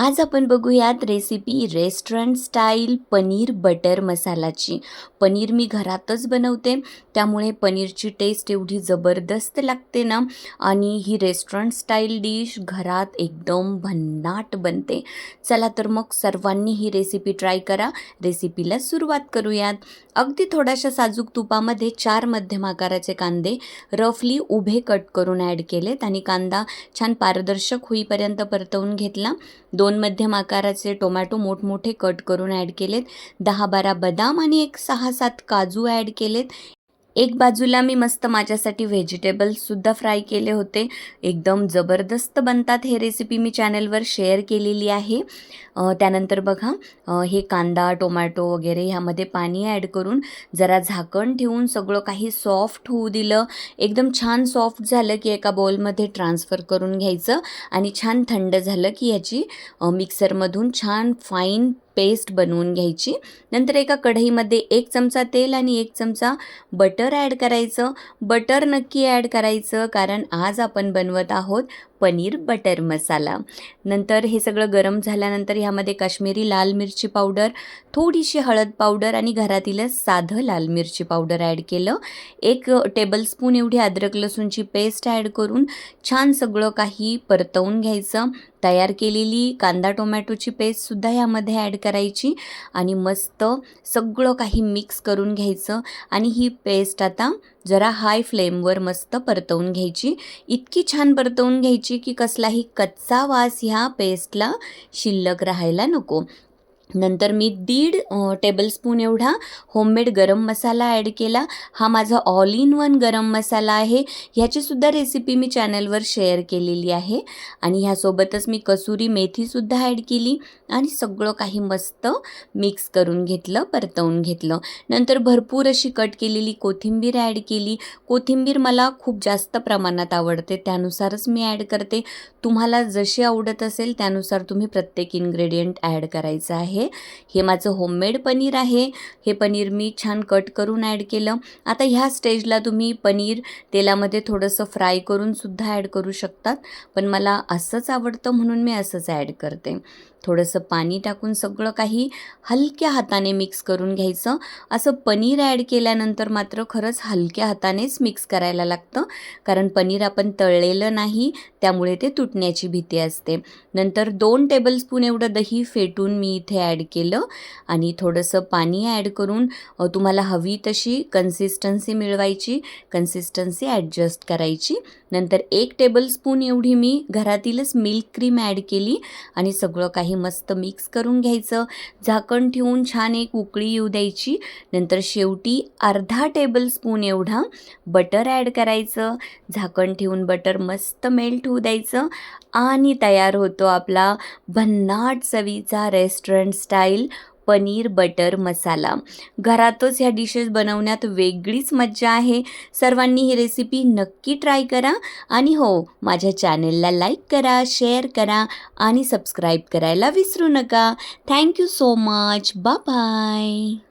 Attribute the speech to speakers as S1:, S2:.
S1: आज आपण बघूयात recipe restaurant style paneer butter मसालाची. पनीर मी घरातच बनवते, त्यामुळे पनीरची टेस्ट एवढी जबरदस्त लागते ना, आणि ही रेस्टॉरंट स्टाईल डिश घरात एकदम भन्नाट बनते. चला तर मग सर्वांनी ही रेसिपी ट्राय करा. रेसिपीला सुरुवात करूयात. अगदी थोड्याशा साजूक तुपामध्ये 4 मध्यम आकाराचे कांदे रफली उभे कट करून ॲड केलेत आणि कांदा छान पारदर्शक होईपर्यंत परतवून घेतला. 2 मध्यम आकाराचे टोमॅटो मोठमोठे कट करून ॲड केलेत. 10-12 बदाम आणि एक 6-7 काजू ॲड केलेत. एक बाजूला मी मस्त माझ्यासाठी व्हेजिटेबल्ससुद्धा फ्राय केले होते. एकदम जबरदस्त बनतात. हे रेसिपी मी चॅनलवर शेअर केलेली आहे. त्यानंतर बघा, हे कांदा टोमॅटो वगैरे ह्यामध्ये पाणी ॲड करून जरा झाकण ठेवून सगळं काही सॉफ्ट होऊ दिलं. एकदम छान सॉफ्ट झालं की एका बाउलमध्ये ट्रान्सफर करून घ्यायचं आणि छान थंड झालं की याची मिक्सरमधून छान फाईन पेस्ट बनवून घ्यायची. नंतर एका कढईमध्ये 1 चमचा तेल आणि 1 चमचा बटर ॲड करायचं. बटर नक्की ॲड करायचं, कारण आज आपण बनवत आहोत पनीर बटर मसाला. नंतर हे सगळं गरम झाल्यानंतर ह्यामध्ये काश्मीरी लाल मिरची पावडर, थोडीशी हळद पावडर आणि घरातीलच साधं लाल मिरची पावडर ॲड केलं. 1 टेबलस्पून एवढी अद्रक लसूणची पेस्ट ॲड करून छान सगळं काही परतवून घ्यायचं. तयार केलेली कांदा टोमॅटोची पेस्टसुद्धा ह्यामध्ये ॲड करायची आणि मस्त सगळं काही मिक्स करून घ्यायचं आणि ही पेस्ट आता जरा हाय फ्लेमवर मस्त परतवून घ्यायची. इतकी छान परतवून घ्यायची की कसलाही कच्चा वास ह्या पेस्टला शिल्लक राहायला नको. नंतर मी 1.5 टेबलस्पून एवढा होममेड गरम मसाला ॲड केला. हा माझा ऑल इन वन गरम मसाला आहे. ह्याचीसुद्धा रेसिपी मी चॅनलवर शेअर केलेली आहे. आणि ह्यासोबतच मी कसुरी मेथीसुद्धा ॲड केली आणि सगळं काही मस्त मिक्स करून घेतलं, परतवून घेतलं. नंतर भरपूर अशी कट केलेली कोथिंबीर ॲड केली. कोथिंबीर मला खूप जास्त प्रमाणात आवडते, त्यानुसारच मी ॲड करते. तुम्हाला जशी आवडत असेल त्यानुसार तुम्ही प्रत्येक इन्ग्रेडियंट ॲड करायचं आहे. हे माझं होममेड पनीर आहे. हे पनीर मी छान कट करून ॲड केलं. आता ह्या स्टेजला तुम्ही पनीर तेलामध्ये थोडंसं फ्राय करून सुद्धा ॲड करू शकतात, पण मला असंच आवडतं म्हणून मी असंच ॲड करते. थोडंसं पाणी टाकून सगळं काही हलक्या हाताने मिक्स करून घ्यायचं. असं पनीर ॲड केल्यानंतर मात्र खरंच हलक्या हातानेच मिक्स करायला लागतं, कारण पनीर आपण तळलेलं नाही, त्यामुळे ते तुटण्याची भीती असते. नंतर 2 टेबलस्पून एवढं दही फेटून मी इथे ॲड केलं आणि थोडंसं पाणी ॲड करून तुम्हाला हवी तशी कन्सिस्टन्सी मिळवायची, कन्सिस्टन्सी ॲडजस्ट करायची. नंतर 1 टेबलस्पून एवढी मी घरातीलच मिल्क क्रीम ॲड केली आणि सगळं काही मस्त मिक्स करून घ्यायचं. झाकण ठेवून छान एक उकळी येऊ द्यायची. नंतर शेवटी अर्धा टेबलस्पून एवढा बटर ॲड करायचं. झाकण ठेवून बटर मस्त मेल्ट होऊ द्यायचं आणि तयार होतो आपला भन्नाट चवीचा रेस्टॉरंट स्टाईल पनीर बटर मसाला. घरातच ह्या डिशेस बनवण्यात वेगळीच मज्जा आहे. सर्वांनी ही रेसिपी नक्की ट्राय करा आणि हो, माझ्या चॅनेलला लाईक करा, शेअर करा आणि सबस्क्राईब करायला विसरू नका. Thank you so much. Bye bye.